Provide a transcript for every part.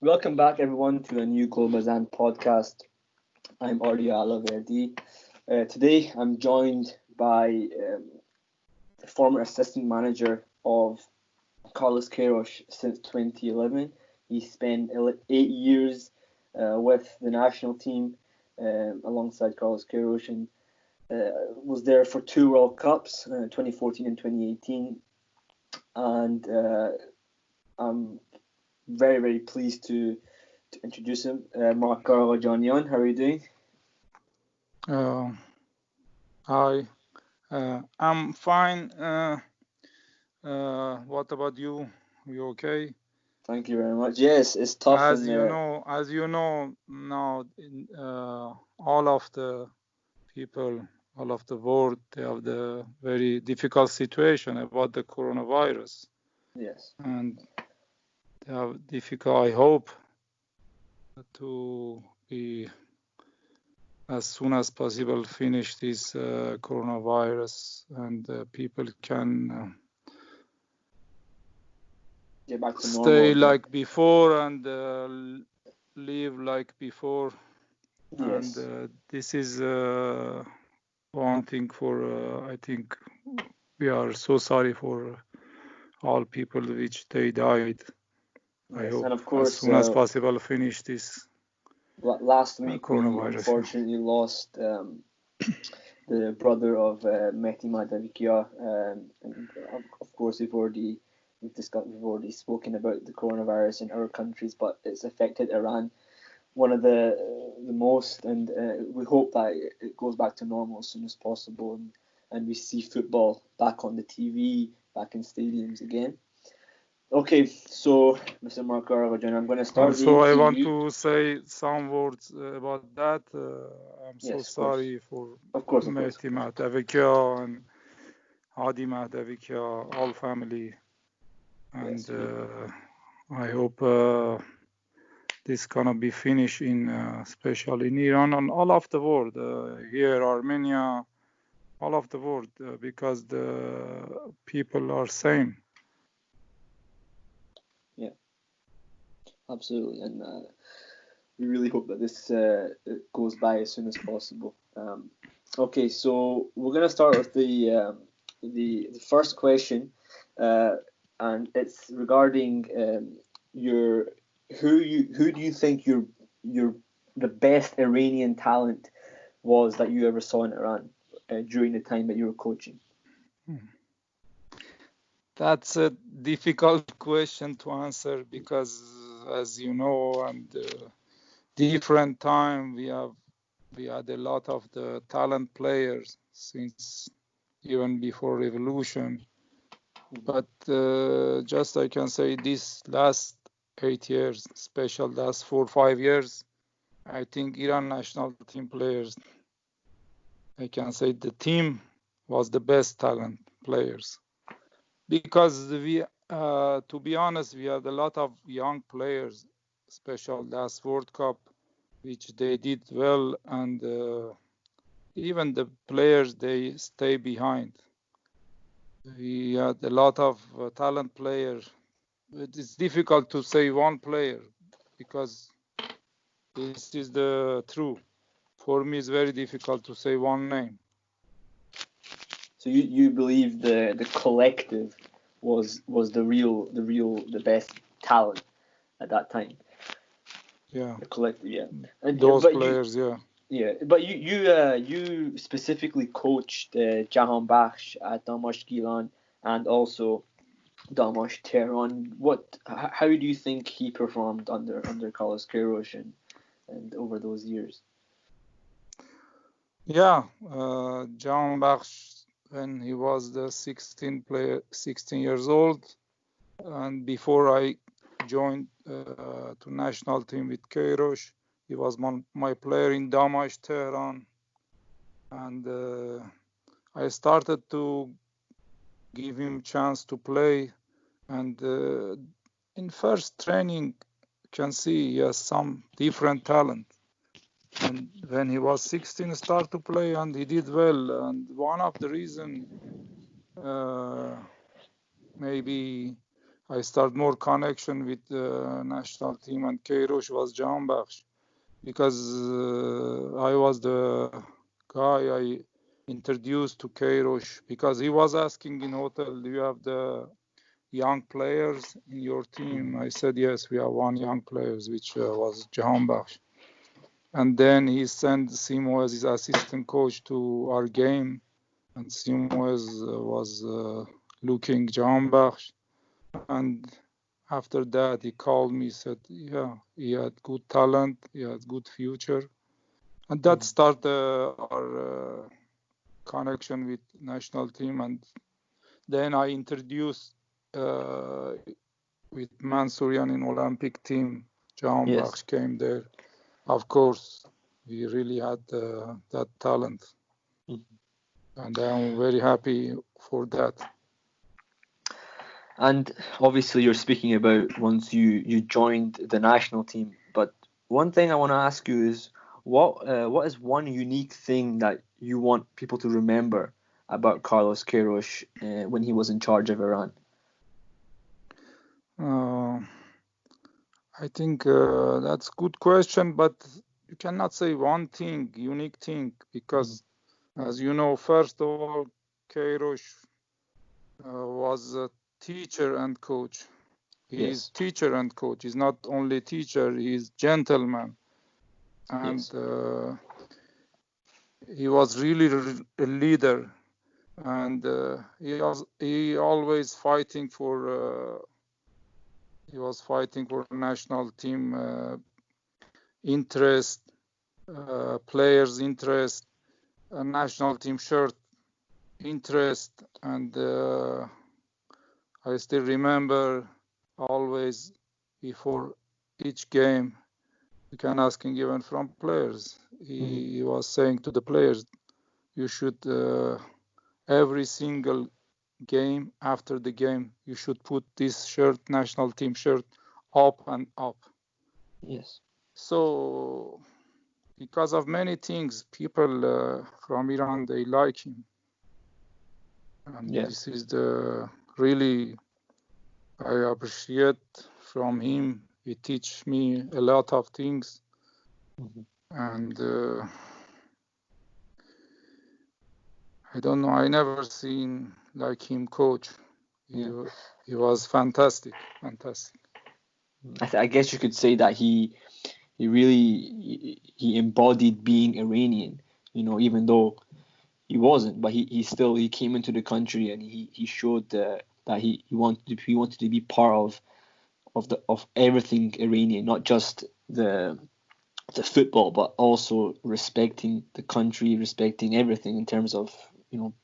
Welcome back, everyone, to a new Bezan podcast. I'm Arya, Allahverdi. Today, I'm joined by the former assistant manager of Queiroz since 2011. He spent 8 years with the national team alongside Queiroz and was there for 2 World Cups, 2014 and 2018. And I'm very, very pleased to introduce him. Markar Aghajanian, how are you doing? Hi, I'm fine. What about you? You okay? Thank you very much. Yes, it's tough. As you know, now all of the people, all of the world, they have the very difficult situation about the coronavirus. Yes. And they have difficult. I hope to be as soon as possible finish this coronavirus and people can get back to stay normal. like before and live like before. Yes. And this is one thing for I think we are so sorry for all people which they died. Yes. I hope and of course, as soon as possible finish this. Last week we unfortunately lost the brother of Mehdi Madavikia, and of course we've already spoken about the coronavirus in our countries, but it's affected Iran, one of the most, and we hope that it goes back to normal as soon as possible, and we see football back on the TV, back in stadiums again. Okay, so Mr. Markar Aghajanian, I'm going to start. Also, I want to say some words about that. I'm so sorry for Mehdi Madavikia and Hadi Madavikia, all family, and I hope this gonna be finished in, especially in Iran and all of the world, here Armenia, all of the world, because the people are same. Yeah, absolutely, and we really hope that this goes by as soon as possible. Okay, so we're gonna start with the first question, and it's regarding who do you think the best Iranian talent was that you ever saw in Iran during the time that you were coaching? That's a difficult question to answer because, as you know, and different time we had a lot of the talent players since even before revolution. But just I can say this last 8 years, special last 4 or 5 years, I think Iran national team players, I can say the team was the best talent players. Because we, to be honest, we had a lot of young players, special last World Cup, which they did well, and even the players, they stay behind. We had a lot of talent players. It's difficult to say one player because this is the truth. For me, it's very difficult to say one name. So you believe the collective was the best talent at that time? Yeah. The collective, yeah. And those players, yeah. Yeah, but you specifically coached Jahan Bakhsh at Damash Gilan and also Damash Tehran. How do you think he performed under Queiroz and over those years? Yeah, Jahan Bakhsh, when he was the 16 years old, and before I joined to national team with Queiroz, he was my player in Damash Tehran, and I started to give him chance to play, and in first training you can see he has some different talent, and when he was 16 started to play and he did well, and one of the reason maybe I start more connection with the national team and Queiroz was Jahanbakhsh, because I was the guy I introduced to Queiroz, because he was asking in hotel, do you have the young players in your team? I said, yes, we have one young player, which was Jahanbakhsh. And then he sent Simo as his assistant coach to our game, and Simo was looking Jahanbakhsh. And after that, he called me, said, yeah, he had good talent, he had good future. And that started our connection with national team. And then I introduced with Mansourian in Olympic team. Jahanbakhsh came there. Of course, we really had that talent. And I'm very happy for that. And obviously, you're speaking about once you joined the national team. But one thing I want to ask you is, what is one unique thing that you want people to remember about Carlos Queiroz when he was in charge of Iran? I think that's a good question, but you cannot say one thing, unique thing, because as you know, first of all, Queiroz was a teacher and coach. He's teacher and coach. He's not only teacher, he's gentleman. And he was really a leader. And he always fighting for he was fighting for national team interest, players interest, national team shirt interest. And I still remember always before each game, you can ask him even from players. He was saying to the players, you should every single game, after the game, you should put this shirt, national team shirt, up and up. Yes. So because of many things, people from Iran, they like him. And this is the really I appreciate from him. He teach me a lot of things. And I don't know, I never seen like him coach. He was fantastic. I guess you could say that he really embodied being Iranian, even though he wasn't, but he came into the country and he showed that he wanted to be part of everything Iranian, not just the football, but also respecting the country, respecting everything in terms of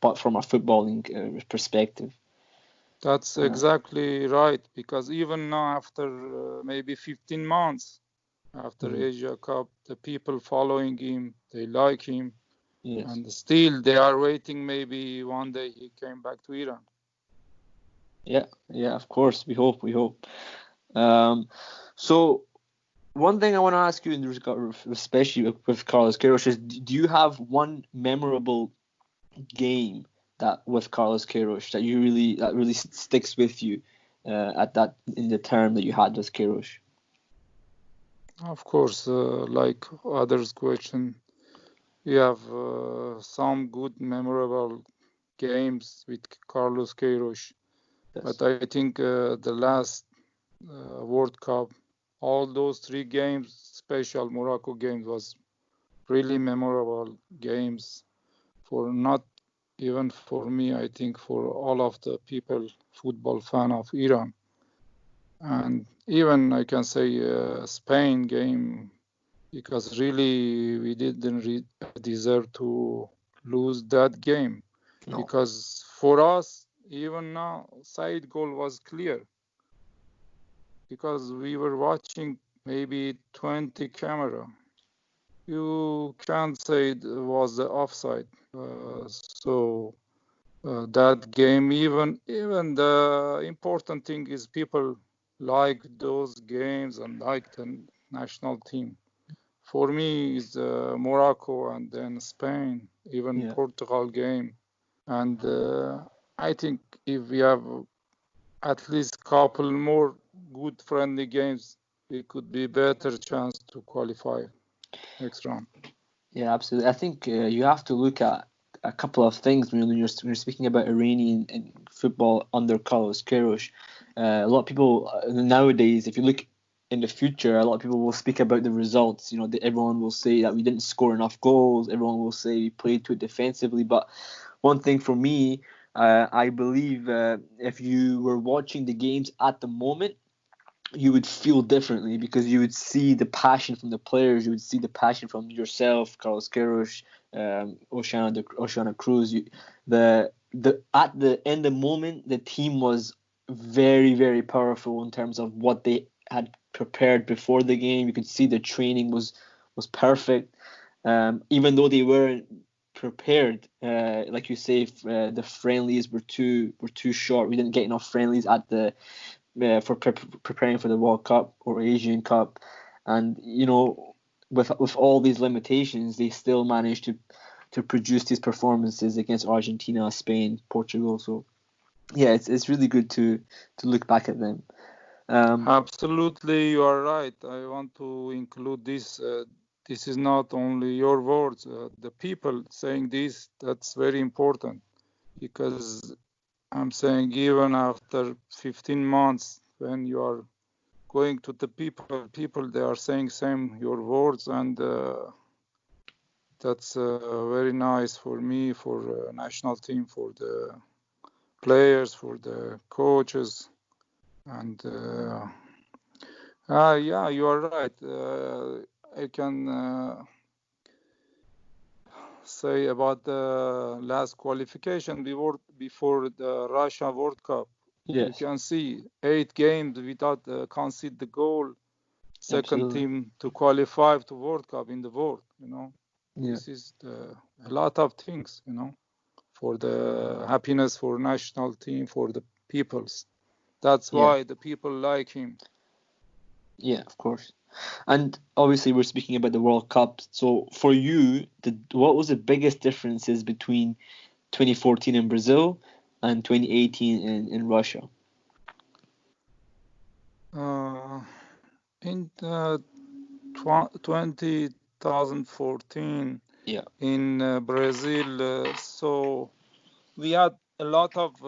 but from a footballing perspective. That's exactly right, because even now after maybe 15 months after Asia Cup, the people following him, they like him, and still they are waiting maybe one day he came back to Iran. Yeah, of course, we hope. So one thing I want to ask you in regard, especially with Carlos Queiroz, is do you have one memorable game that with Carlos Queiroz that really sticks with you in the term that you had with Queiroz? Of course, like others' question, we have some good memorable games with Carlos Queiroz, but I think the last World Cup, all those 3 games, special Morocco games, was really memorable games for not even for me, I think for all of the people, football fan of Iran. And even I can say Spain game, because really we didn't deserve to lose that game. No. Because for us, even now, side goal was clear. Because we were watching maybe 20 camera. You can't say it was the offside. So that game, even the important thing is people like those games and like the national team. For me, it's Morocco and then Spain, even Portugal game. And I think if we have at least couple more good friendly games, it could be better chance to qualify next round. Yeah, absolutely. I think you have to look at a couple of things when you're speaking about Iranian and football under Carlos Queiroz. A lot of people nowadays, if you look in the future, a lot of people will speak about the results. You know, everyone will say that we didn't score enough goals. Everyone will say we played too defensively. But one thing for me, I believe if you were watching the games at the moment, you would feel differently because you would see the passion from the players. You would see the passion from yourself, Carlos Queiroz, Oceana Cruz. At the end of the moment, the team was very, very powerful in terms of what they had prepared before the game. You could see the training was perfect, even though they weren't prepared. Like you say, the friendlies were too short. We didn't get enough friendlies at the for preparing for the World Cup or Asian Cup, and you know, with all these limitations, they still managed to produce these performances against Argentina, Spain, Portugal. So yeah, it's really good to look back at them. Absolutely, you are right. I want to include this. This is not only your words. The people saying this, that's very important, because I'm saying even after 15 months, when you are going to the people, they are saying same your words, and that's very nice for me, for national team, for the players, for the coaches, and yeah, you are right. I can say about the last qualification before the Russia World Cup. Yes. You can see 8 games without concede the goal. Second Absolutely. team to qualify to World Cup in the world. You know, Yeah. This is a lot of things. You know, for the happiness for national team, for the peoples. That's why the people like him. Yeah, of course. And obviously, we're speaking about the World Cup. So for you, what was the biggest differences between 2014 in Brazil and 2018 in Russia? In 2014 in Brazil, so we had a lot of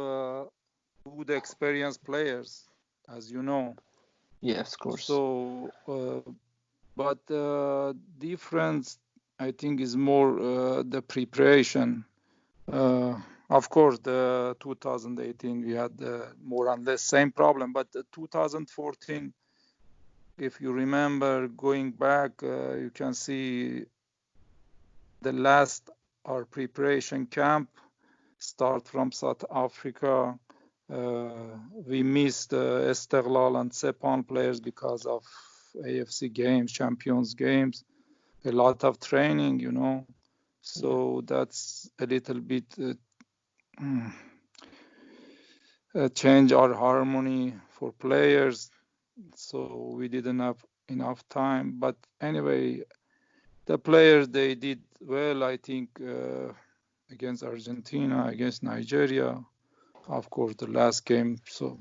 good experienced players, as you know. Yes, of course. So, but the difference, I think, is more the preparation. Of course, the 2018 we had more or less same problem, but the 2014, if you remember going back, you can see the last our preparation camp start from South Africa. We missed Esteghlal and Sepang players because of AFC games, Champions games, a lot of training, you know. So that's a little bit change our harmony for players. So we didn't have enough time. But anyway, the players, they did well, I think, against Argentina, against Nigeria. Of course, the last game. So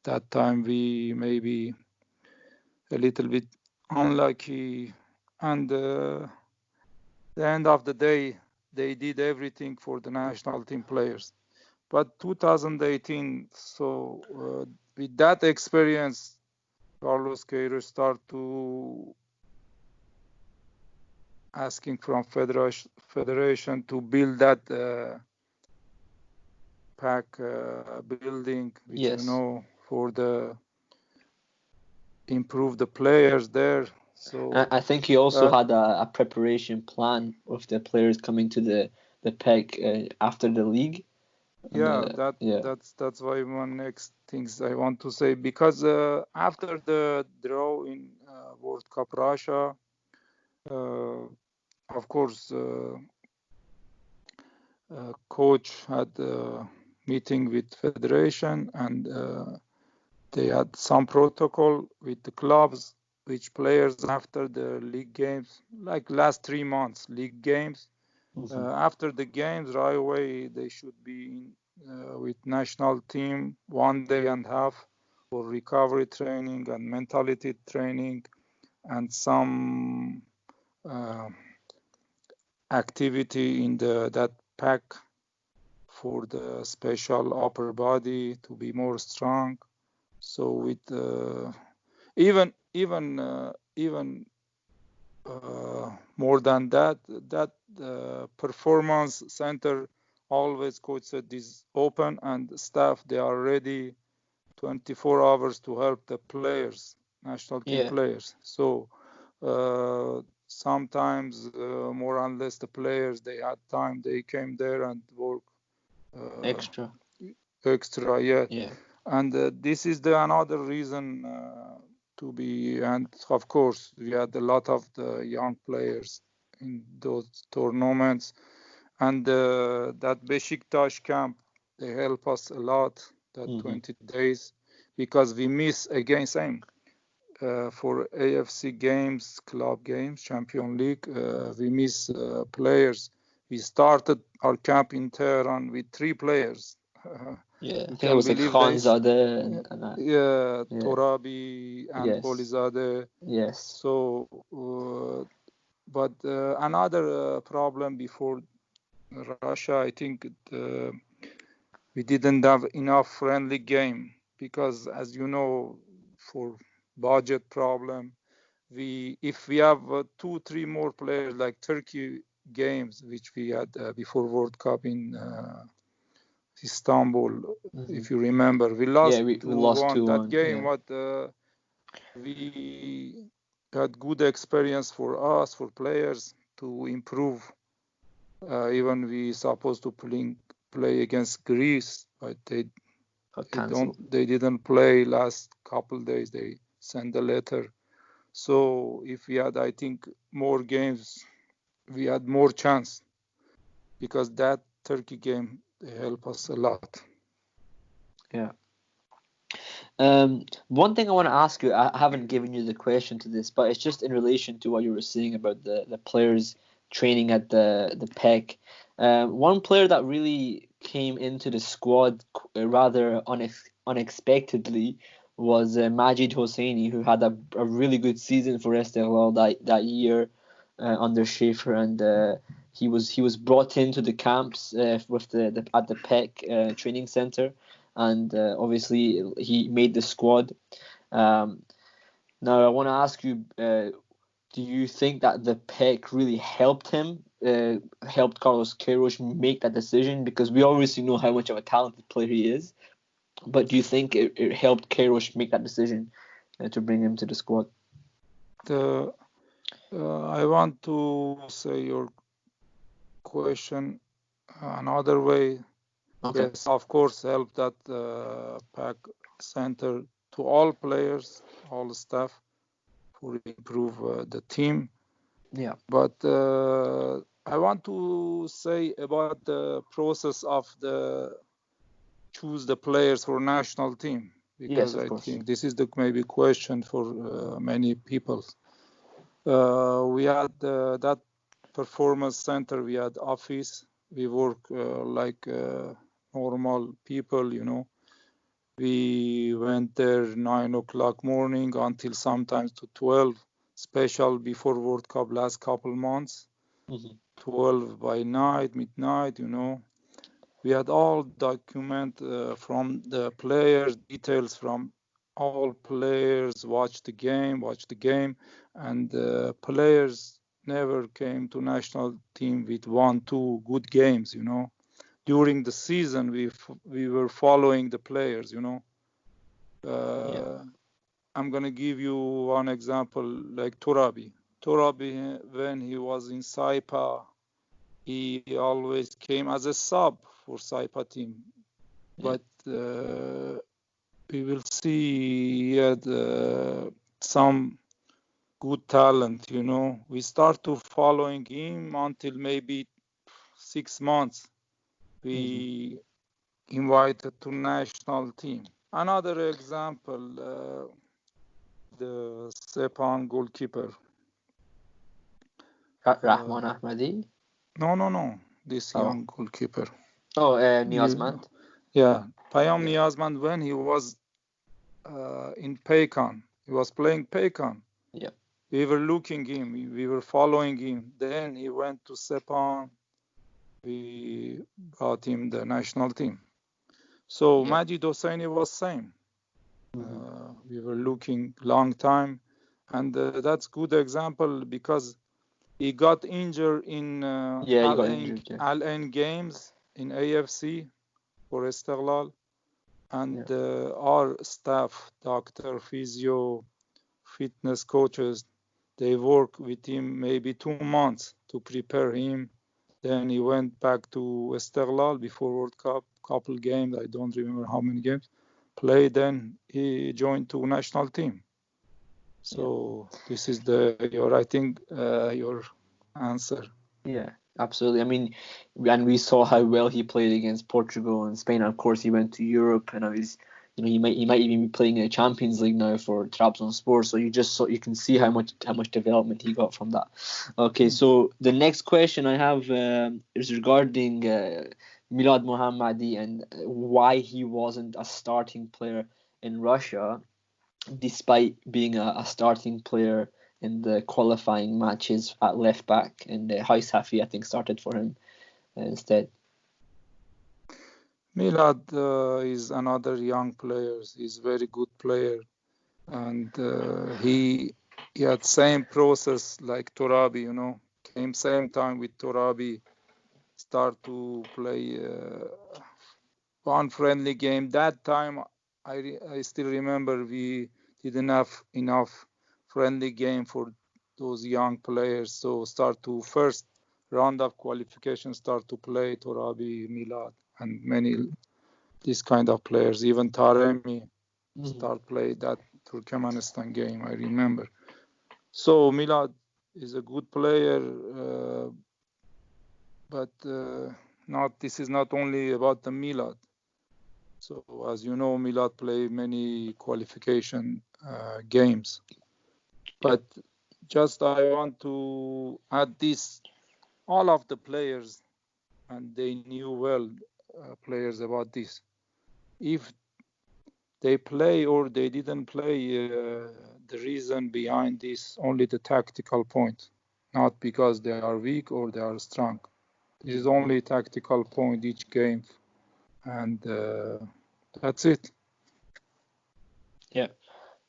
that time we maybe a little bit unlucky. And the end of the day, they did everything for the national team players. But 2018, so with that experience, Carlos Queiroz started to asking from federation to build that pack building, which you know, for the improve the players there. So I think he also had a preparation plan of the players coming to the pack after the league. That's why one next things I want to say, because after the draw in World Cup Russia, of course, coach had a meeting with federation, and they had some protocol with the clubs, which players after the league games, like last 3 months league games, after the games right away they should be with national team 1 day and a half for recovery training and mentality training and some activity in that pack for the special upper body to be more strong. So with even more than that performance center always coach said is open and staff they are ready 24 hours to help the players, national team players. So sometimes more or less the players they had time they came there and work extra, yeah. And this is the another reason to be, and of course we had a lot of the young players in those tournaments, and that Beşiktaş camp they help us a lot, that 20 days, because we miss again same for AFC games, club games, Champion League, we miss players. We started our camp in Tehran with 3 players. I think it was like Khanzadeh and Torabi and Polizadeh. Yes. So, but another problem before Russia, I think we didn't have enough friendly game because, as you know, for budget problem, if we have 2-3 more players like Turkey games, which we had before World Cup in Istanbul, if you remember, we lost 2-1 that game. But we had good experience for us, for players to improve. Even we supposed to play against Greece, but they didn't play last couple days. They sent a letter. So if we had, I think, more games, we had more chance because that Turkey game they help us a lot. Yeah. One thing I want to ask you, I haven't given you the question to this, but it's just in relation to what you were saying about the players training at the PEC. One player that really came into the squad rather unexpectedly was Majid Hosseini, who had a really good season for Esteghlal that year under Schaefer, and he was brought into the camps with at the PEC training center, and obviously he made the squad. Now I want to ask you, do you think that the PEC really helped him, helped Carlos Queiroz make that decision? Because we obviously know how much of a talented player he is, but do you think it helped Queiroz make that decision to bring him to the squad? I want to say your question another way. Okay. Yes, of course, help that PEC center to all players, all staff, for improve the team. Yeah. But I want to say about the process of choose the players for national team, because I think this is the maybe question for many people. We had that performance center, we had office, we work like normal people, you know. We went there 9 o'clock morning until sometimes to 12, special before World Cup last couple months, 12 by night, midnight, you know. We had all document from the players, details from all players, watch the game, and players never came to national team with 1-2 good games, you know. During the season, we were following the players, you know. I'm going to give you one example, like Torabi. Torabi, when he was in Saipa, he always came as a sub for Saipa team. But we will see he had some good talent, you know. We start to following him until maybe 6 months. We invited to national team. Another example, the Sepan goalkeeper. Rahman Ahmadi? No. This young goalkeeper. Niyazmand? Yeah, Payam Niyazman, when he was in Paykan, he was playing Paykan. Yeah. We were looking him, we were following him. Then he went to Sepang. We brought him the national team. So Majid Hosseini was same. We were looking long time, and that's good example because he got injured in Al Ain games in AFC for Istiqlal, and our staff, doctor, physio, fitness coaches, they work with him maybe 2 months to prepare him. Then he went back to Istiqlal before World Cup, couple games, I don't remember how many games, played, then he joined to national team. So this is your answer. Yeah, absolutely. I mean, and we saw how well he played against Portugal and Spain. And of course, he went to Europe, and he might even be playing in the Champions League now for Trabzonspor. So you can see how much development he got from that. Okay, so the next question I have is regarding Milad Mohammadi and why he wasn't a starting player in Russia, despite being a starting player in the qualifying matches at left back, and Haïs Hafi, I think, started for him instead. Milad is another young player. He's a very good player, and he had same process like Torabi. Came same time with Torabi. Start to play one friendly game. That time, I still remember we didn't have enough friendly game for those young players. So start to first round of qualification, start to play Torabi, Milad, and many these kind of players. Even Taremi start play that Turkmenistan game, I remember. So Milad is a good player, but this is not only about the Milad. So as you know, Milad play many qualification games. But just I want to add this, all of the players, and they knew well, players about this. If they play or they didn't play, the reason behind this, only the tactical point, not because they are weak or they are strong. This is only tactical point each game, and that's it. Yeah,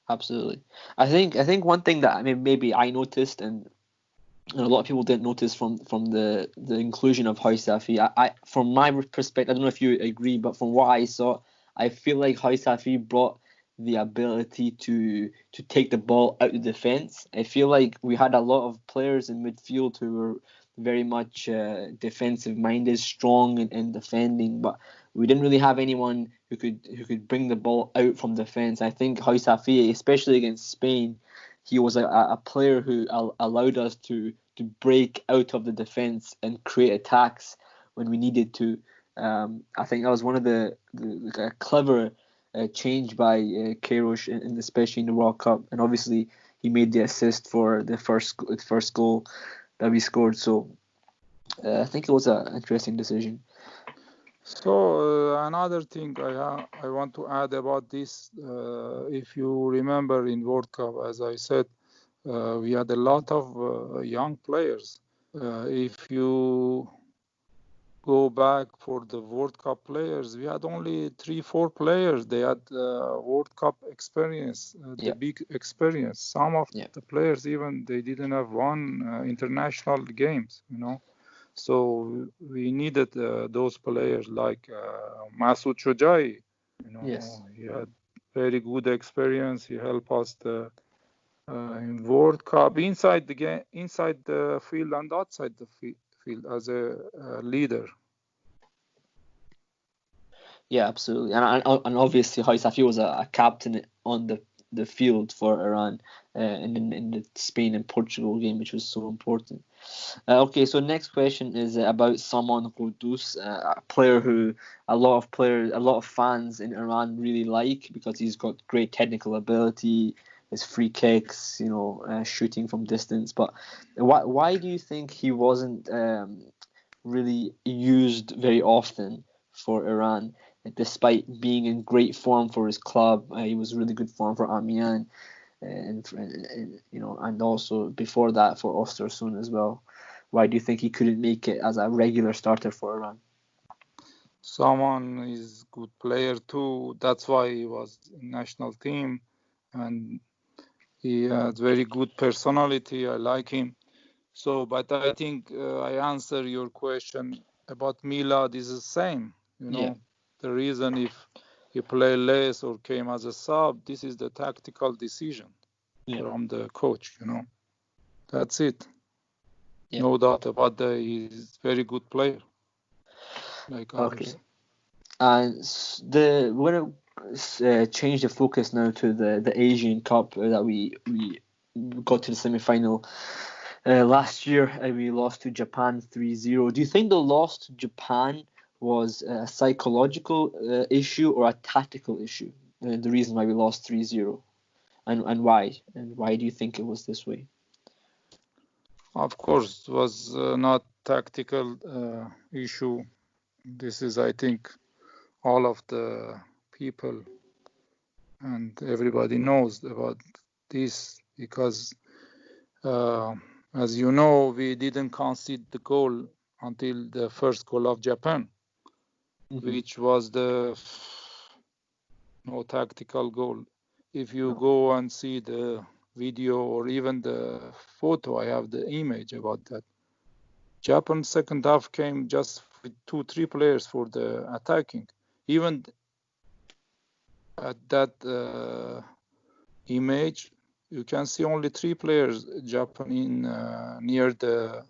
absolutely. I think one thing that maybe I noticed, and a lot of people didn't notice from the inclusion of Haïs Hafi. I from my perspective, I don't know if you agree, but from what I saw, I feel like Haïs Hafi brought the ability to take the ball out of defense. I feel like we had a lot of players in midfield who were very much defensive minded, strong in defending, but we didn't really have anyone who could bring the ball out from defense. I think Haïs Hafi, especially against Spain, he was a player who allowed us to break out of the defense and create attacks when we needed to. I think that was one of the clever change by Queiroz, especially in the World Cup, and obviously he made the assist for the first goal that we scored. So I think it was an interesting decision. So another thing I want to add about this, if you remember in World Cup, as I said, we had a lot of young players. If you go back for the World Cup players, we had only 3-4 players. They had World Cup experience, the big experience. Some of the players even they didn't have won international games, So we needed those players like Masoud Shojai. He had very good experience. He helped us in World Cup inside the game, inside the field and outside the field as a leader. Yeah, absolutely, and obviously Haïs Hafi was a captain on the field for Iran in the Spain and Portugal game, which was so important. Okay, so next question is about Samson Tamijani, a player who a lot of fans in Iran really like because he's got great technical ability, his free kicks, shooting from distance. But why do you think he wasn't really used very often for Iran? despite being in great form for his club. He was really good form for Amiens, and also before that for Östersund as well. Why do you think he couldn't make it as a regular starter for Iran? Someone is good player too. That's why he was in national team, and he had very good personality. I like him. So, but I think I answer your question about Milad is the same. The reason if he play less or came as a sub, this is the tactical decision from the coach. That's it. Yeah. No doubt about that. He's very good player. Like others. And we're gonna change the focus now to the Asian Cup that we got to the semi-final last year. We lost to Japan 3-0. Do you think the loss to Japan was a psychological issue or a tactical issue? The reason why we lost 3-0, and why? And why do you think it was this way? Of course, it was not tactical issue. This is, I think, all of the people and everybody knows about this because, as you know, we didn't concede the goal until the first goal of Japan, which was the no tactical goal. If you go and see the video or even the photo, I have the image about that. Japan's second half came just with 2-3 players for the attacking. Even at that image, you can see only 3 players, Japan in near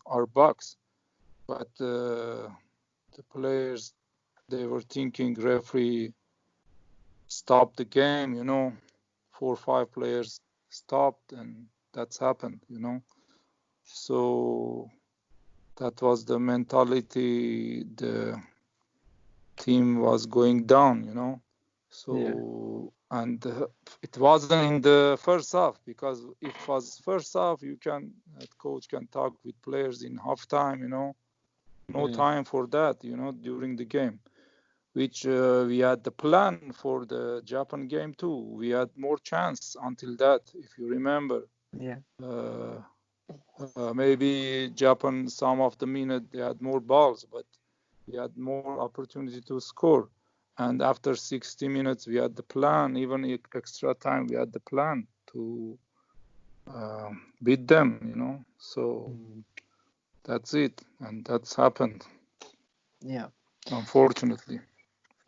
our box. But the players, they were thinking referee stopped the game, 4 or 5 players stopped, and that's happened, So that was the mentality. The team was going down, So, and it wasn't in the first half, because if it was first half, coach can talk with players in halftime, No time for that, during the game. Which we had the plan for the Japan game too. We had more chance until that, if you remember. Yeah. Maybe Japan, some of the minute they had more balls, but we had more opportunity to score. And after 60 minutes, we had the plan. Even extra time, we had the plan to beat them. So that's it, and that's happened. Yeah. Unfortunately.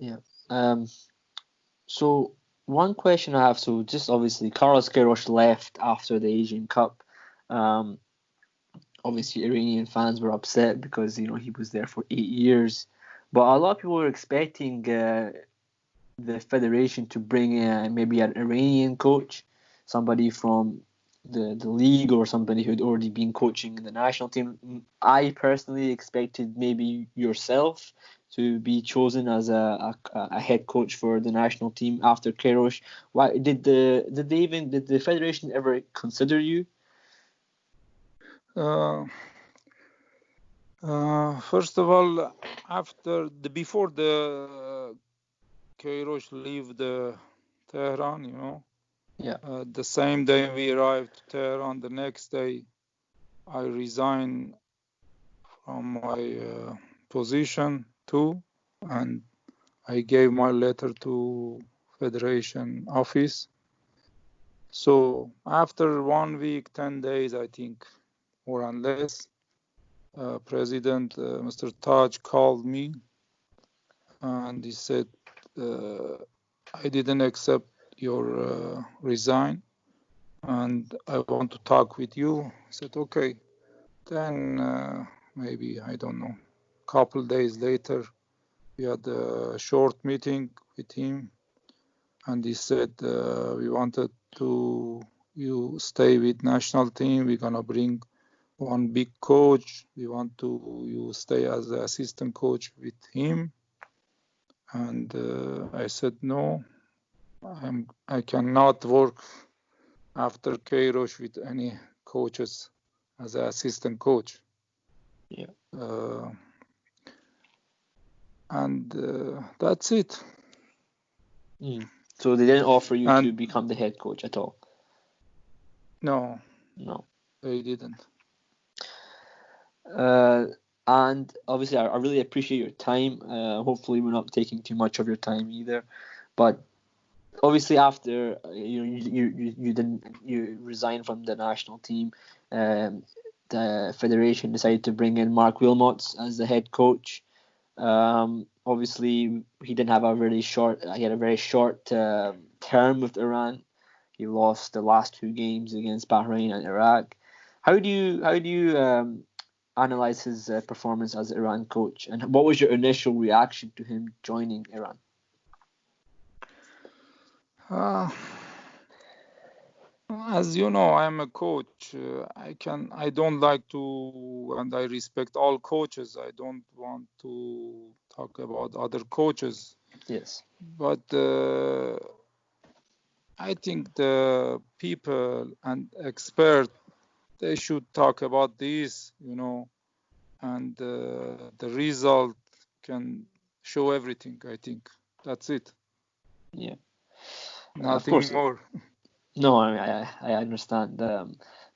Yeah. So one question I have, so just obviously Carlos Queiroz left after the Asian Cup. Obviously Iranian fans were upset because he was there for 8 years, but a lot of people were expecting the federation to bring maybe an Iranian coach, somebody from the league or somebody who'd already been coaching in the national team. I personally expected maybe yourself to be chosen as a head coach for the national team after Queiroz. Why did the federation ever consider you? First of all, before the Queiroz leave the Tehran, the same day we arrived to Tehran, the next day I resigned from my position too, and I gave my letter to Federation office. So after 1 week, 10 days, I think, more or less, President Mr. Taj called me and he said, I didn't accept your resign and I want to talk with you. I said, okay. Then maybe, I don't know, a couple days later, we had a short meeting with him and he said, we wanted you stay with national team. We're going to bring one big coach. We want you stay as the assistant coach with him. And I said, no, I cannot work after Queiroz with any coaches as an assistant coach. Yeah. And that's it. So they didn't offer you And to become the head coach at all? no, No. they didn't. And obviously, I really appreciate your time. Hopefully, we're not taking too much of your time either. But obviously, after you resigned from the national team, the federation decided to bring in Mark Wilmots as the head coach. Obviously, he didn't have a very short. He had a very short term with Iran. He lost the last 2 games against Bahrain and Iraq. How do you analyze his performance as Iran coach, and what was your initial reaction to him joining Iran? As you know, I'm a coach. I don't like to, and I respect all coaches. I don't want to talk about other coaches. Yes. But I think the people and experts, they should talk about this, and the result can show everything. I think that's it. Yeah. Nothing of course. more. No, I understand.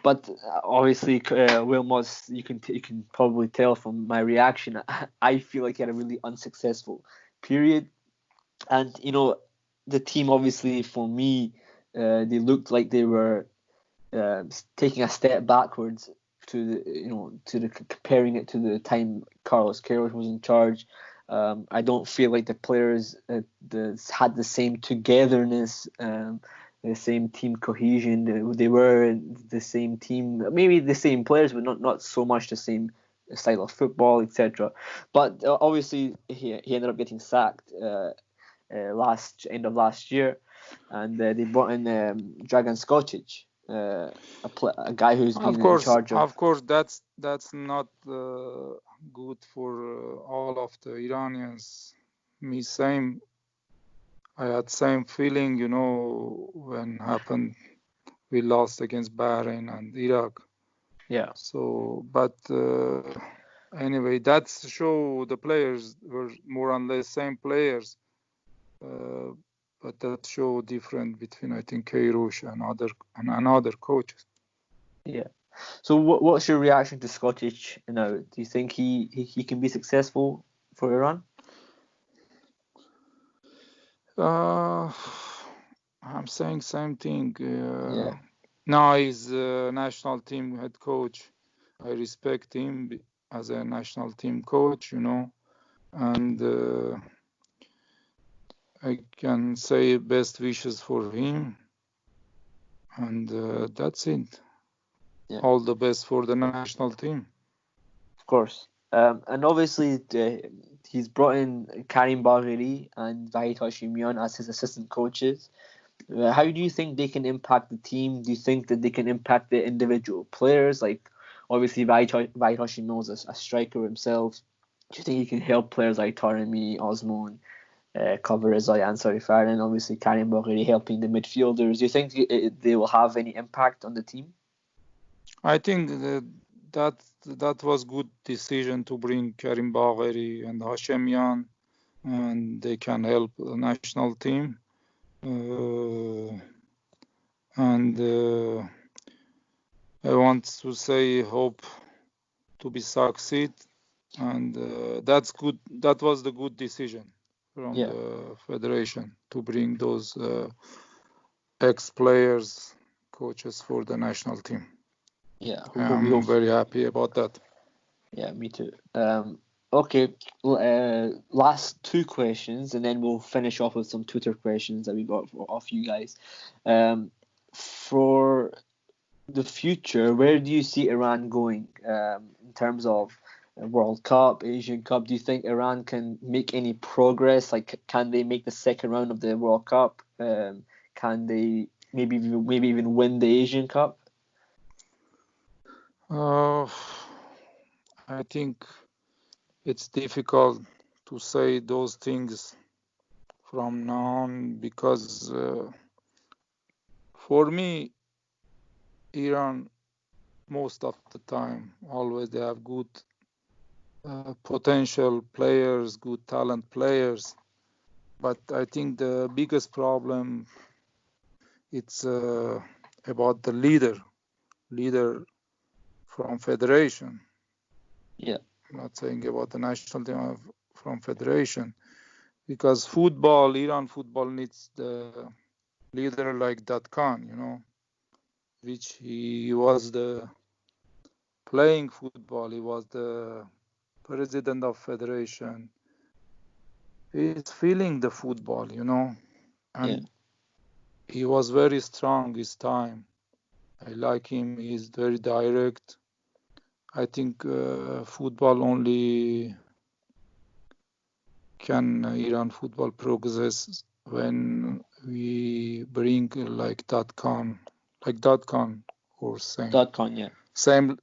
But obviously, Wilmots, you can probably tell from my reaction, I feel like he had a really unsuccessful period. And, the team, obviously, for me, they looked like they were taking a step backwards comparing it to the time Queiroz was in charge. I don't feel like the players had the same togetherness, the same team cohesion. They were the same team, maybe the same players, but not so much the same style of football, etc. But obviously, he ended up getting sacked end of last year, and they brought in Dragan Skocic, a guy who's been in charge of. Of course, that's not good for all of the Iranians. I had same feeling, when happened we lost against Bahrain and Iraq. Yeah. So, but anyway, that show the players were more or less same players, but that show different between, I think, Queiroz and other coaches. Yeah. So what's your reaction to Skocic now? Do you think he can be successful for Iran? I'm saying same thing. Yeah. Now he's a national team head coach. I respect him as a national team coach, and I can say best wishes for him. And that's it. Yeah. All the best for the national team. Of course. And obviously, he's brought in Karim Bagheri and Vahid Hashimian as his assistant coaches. How do you think they can impact the team? Do you think that they can impact the individual players? Like, obviously, Vahid Hashimian is a striker himself. Do you think he can help players like Taremi, Osman, cover Rezai and Sarifar, and obviously Karim Bagheri helping the midfielders? Do you think they will have any impact on the team? I think that was good decision to bring Karim Bagheri and Hashemian, and they can help the national team. And I want to say hope to be succeed, and that's good. That was the good decision from the federation to bring those ex-players, coaches for the national team. Yeah, I'm very happy about that. Yeah, me too. Okay, last 2 questions, and then we'll finish off with some Twitter questions that we got off you guys. For the future, where do you see Iran going in terms of World Cup, Asian Cup? Do you think Iran can make any progress? Like, can they make the second round of the World Cup? Can they maybe even win the Asian Cup? I think it's difficult to say those things from now on because for me, Iran, most of the time, always they have good potential players, good talent players, But I think the biggest problem it's about the leader from federation. Yeah. I'm not saying about the national team from federation, because Iran football needs the leader like Khan, which he was the playing football. He was the president of federation. He's feeling the football, and he was very strong this time. I like him. He's very direct. I think football only can Iran football progress when we bring like Khan or same. Khan, yeah. Same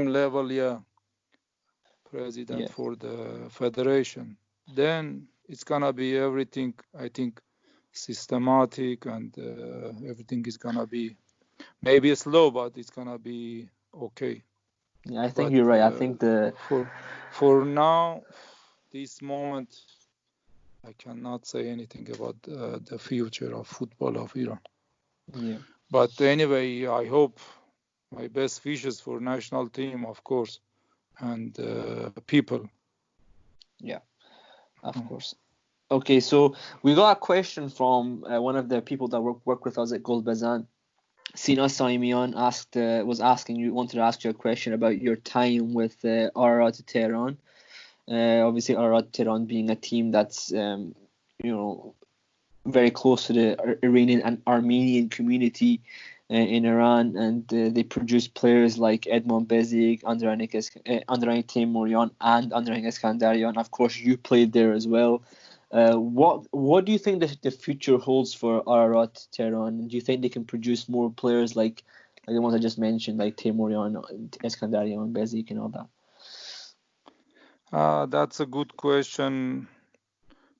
level, yeah. President for the federation. Then it's gonna be everything. I think systematic, and everything is gonna be maybe slow, but it's gonna be okay. Yeah, I think you're right. I think for now, this moment, I cannot say anything about the future of football of Iran. Yeah. But anyway, I hope my best wishes for national team, of course, and people. Yeah, of course. Okay, so we got a question from one of the people that work with us at Bezan. Sina Saimian wanted to ask you a question about your time with Arya Tehran. Obviously, Arya Tehran being a team that's very close to the Iranian and Armenian community in Iran, and they produce players like Edmond Bezik, Andranik Teimourian, and Andranik Eskandarian. Of course, you played there as well. What do you think the future holds for Ararat Tehran? Do you think they can produce more players like the ones I just mentioned, like Teimourian, Eskandarian, Bezik, and all that? That's a good question.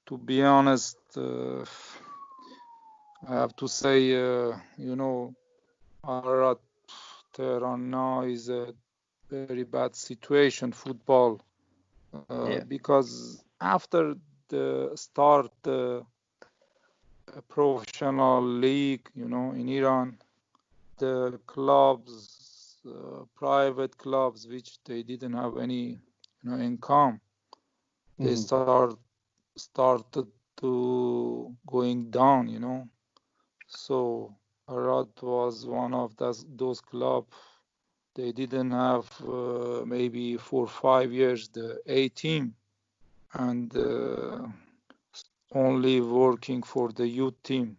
To be honest, I have to say, Ararat Tehran now is a very bad situation, football, because after the start professional league, in Iran, the clubs, private clubs, which they didn't have any, income, they started to going down, So Arad was one of those clubs. They didn't have maybe 4 or 5 years the A team, and only working for the youth team.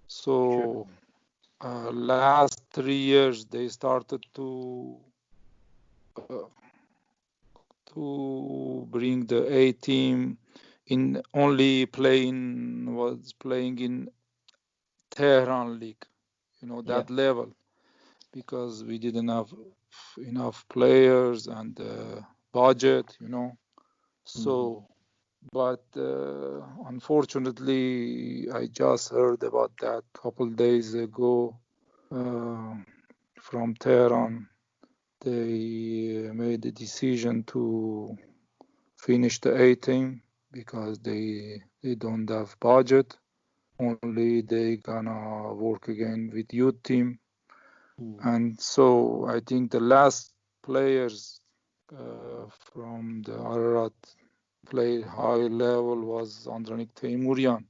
So last 3 years they started to bring the A team in, only playing in Tehran League, that level, because we didn't have enough players and budget, So, but unfortunately, I just heard about that a couple days ago from Tehran. They made a decision to finish the A team because they don't have budget. Only they gonna work again with youth team. And so I think the last players from the Ararat play high level was Andranik Teimourian.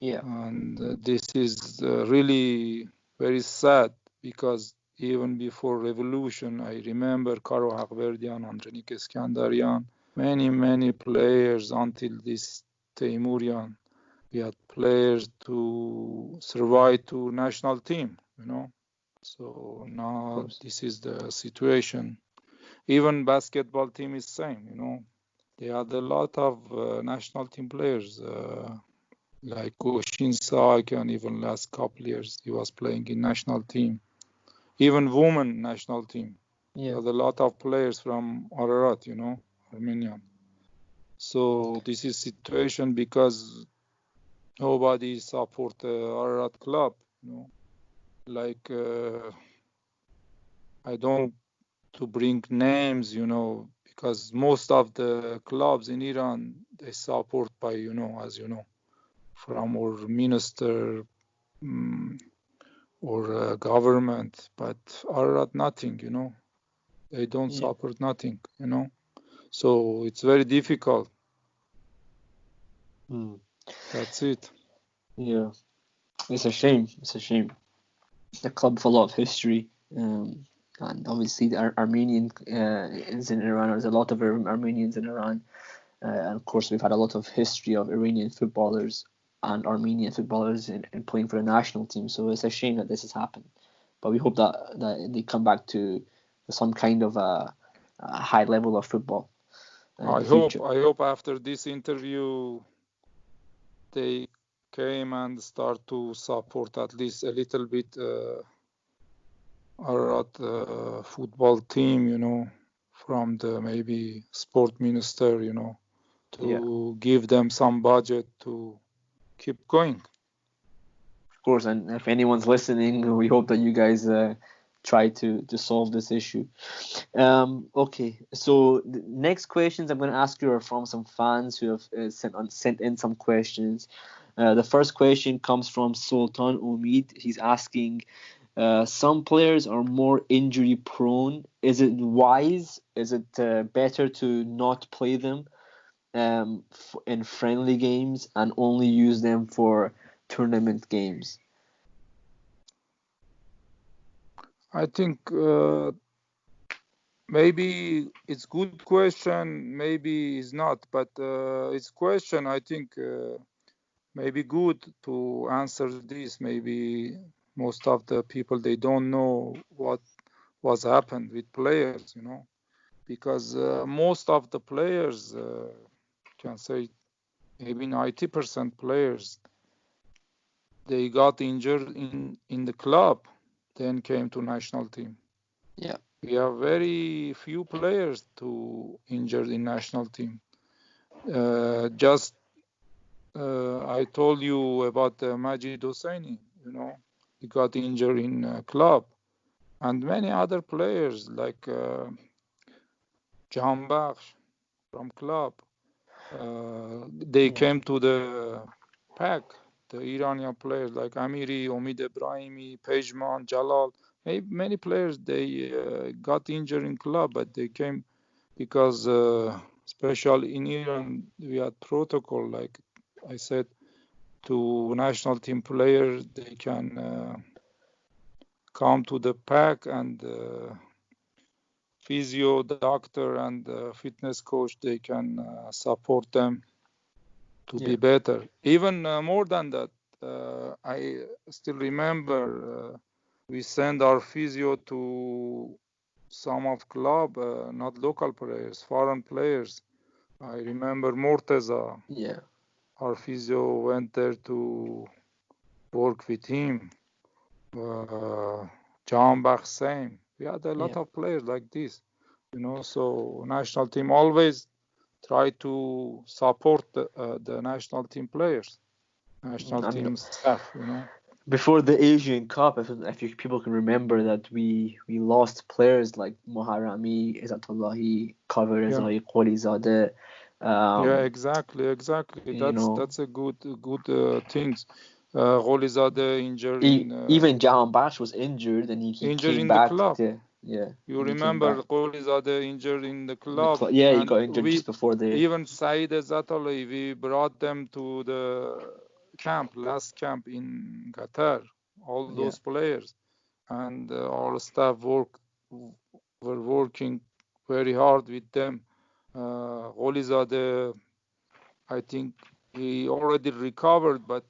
Yeah. And this is really very sad, because even before revolution, I remember Markar Aghajanian, Andranik Eskandarian, many players until this Teimourian. We had players to survive to national team, So now this is the situation. Even basketball team is same, They had a lot of national team players, like Goshin Saak, and even last couple years he was playing in national team. Even women national team. Yeah. Had a lot of players from Ararat, Armenian. So this is situation because nobody support Ararat club, Like I don't to bring names, because most of the clubs in Iran they support by, as you know. from our minister or government, but Ararat nothing, They don't support nothing, So it's very difficult. That's it. Yeah, it's a shame. A club full of history, and obviously the Armenian is in Iran. There's a lot of Armenians in Iran, and of course we've had a lot of history of Iranian footballers and Armenian footballers in playing for the national team. So it's a shame that this has happened, but we hope that they come back to some kind of a high level of football. I hope after this interview they came and start to support at least a little bit Ararat football team, from the maybe sport minister, to give them some budget to keep going. Of course, and if anyone's listening, we hope that you guys try to solve this issue. Okay, so the next questions I'm going to ask you are from some fans who have sent in some questions. The first question comes from Sultan Omid. He's asking, some players are more injury prone. Is it wise? Is it better to not play them in friendly games and only use them for tournament games? I think maybe it's good question, maybe it's not, but it's question. I think maybe good to answer this. Maybe most of the people, they don't know what was happened with players, because most of the players, can say maybe 90% players, they got injured in the club, then came to national team. Yeah. We have very few players to injured in national team. Just I told you about Majid Hosseini, he got injured in club, and many other players like Jahan Bakhsh from club. They came to the pack. The Iranian players like Amiri, Omid Ebrahimi, Pejman, Jalal. Many players, they got injured in club, but they came because, especially in Iran, we had protocol, like I said, to national team players, they can come to the pack, and physio, doctor, and fitness coach, they can support them to be better. Even more than that, I still remember we send our physio to some of club, not local players, foreign players. I remember Morteza. Yeah. Our physio went there to work with him. Jahan Bakhsh, same. We had a lot of players like this, so national team always try to support the national team players, national team staff, Before the Asian Cup, if people can remember that we lost players like Moharami, Izzatullahi, Kaveh Rezai, Qolizadeh. Exactly. That's a good things. Qolizadeh injured even Jahan Bakhsh was injured, and he injured came in back. The club. You remember Qolizadeh injured in the club? He got injured just before even Saeed Izzatullahi, we brought them to the last camp in Qatar. All those players, and our staff were working very hard with them. Qolizadeh, I think he already recovered, but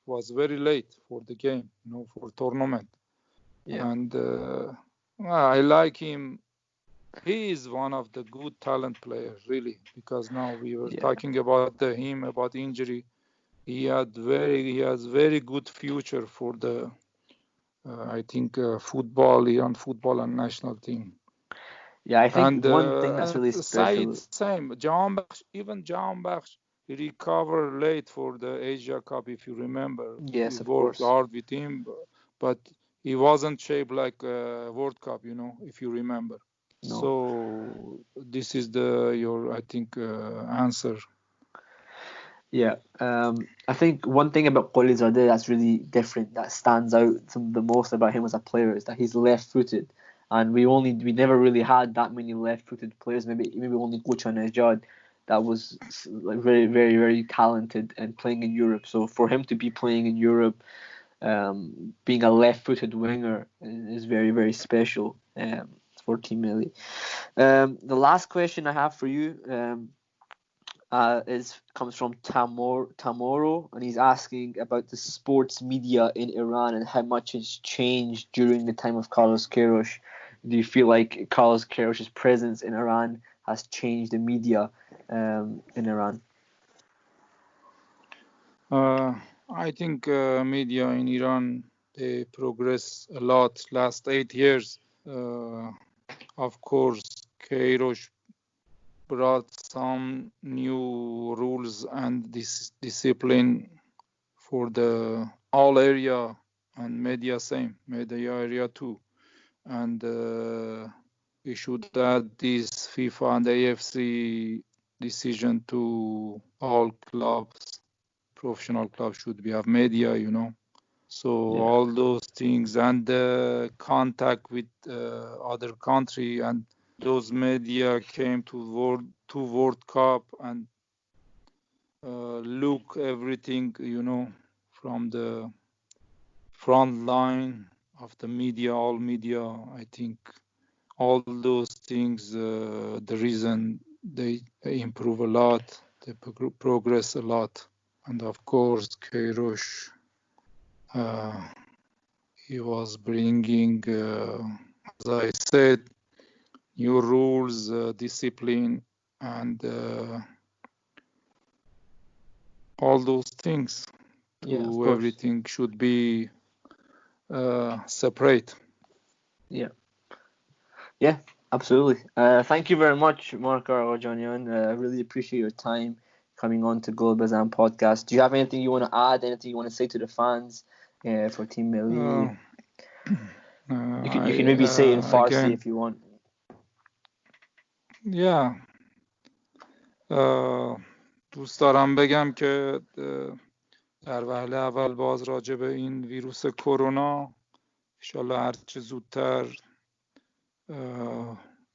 was very late for the game, for tournament. And I like him. He is one of the good talent players, really, because now we were talking about him, about injury. He has very good future for the, I think, Iran football and national team. Yeah, I think one thing that's really special. Same. Jahan Bakhsh, he recovered late for the Asia Cup, if you remember. Yes, we of worked course. hard with him, but he wasn't shaped like World Cup, if you remember. No. So this is your, I think, answer. Yeah, I think one thing about Queiroz that's really different, that stands out the most about him as a player, is that he's left-footed, and we never really had that many left-footed players. Maybe only Najad that was like very very very talented and playing in Europe. So for him to be playing in Europe, being a left-footed winger is very very special for Team Melli. The last question I have for you. Comes from Tamoro, and he's asking about the sports media in Iran and how much has changed during the time of Carlos Queiroz. Do you feel like Carlos Queiroz's presence in Iran has changed the media in Iran? I think media in Iran, they progress a lot last 8 years. Of course, Queiroz brought some new rules and discipline for the all area, and media area too. And we should add this FIFA and AFC decision to all clubs. Professional clubs should have media, So Yeah. all those things, and the contact with other country, and those media came to World Cup and look everything, from the front line of the media, all media. I think all those things, the reason they improve a lot, they progress a lot. And of course, Queiroz, he was bringing, as I said, new rules, discipline, and all those things. Everything should be separate. Yeah, absolutely. Thank you very much, Markar Aghajanian. I really appreciate your time coming on to Bezan podcast. Do you have anything you want to add? Anything you want to say to the fans for Team Melli? You can maybe say in Farsi again, if you want. Yeah. دوست دارم بگم که در وهله اول باز راجع به این ویروس کرونا انشالله هرچه زودتر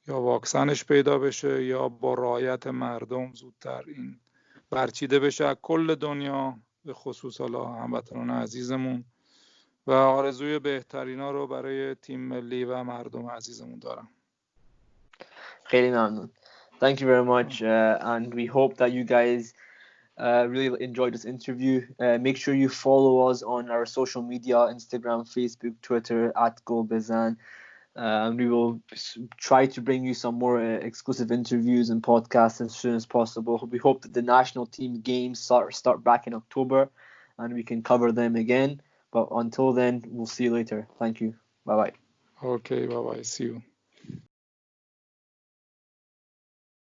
یا واکسنش پیدا بشه یا با رعایت مردم زودتر این برچیده بشه از کل دنیا، به خصوص حالا هموطنان عزیزمون، و آرزوی بهترینا رو برای تیم ملی و مردم عزیزمون دارم. خیلی ممنون. Thank you very much, and we hope that you guys really enjoyed this interview. Make sure you follow us on our social media, Instagram, Facebook, Twitter, @GoalBezan. We will try to bring you some more exclusive interviews and podcasts as soon as possible. We hope that the national team games start back in October and we can cover them again. But until then, we'll see you later. Thank you. Bye-bye. Okay, bye-bye. See you.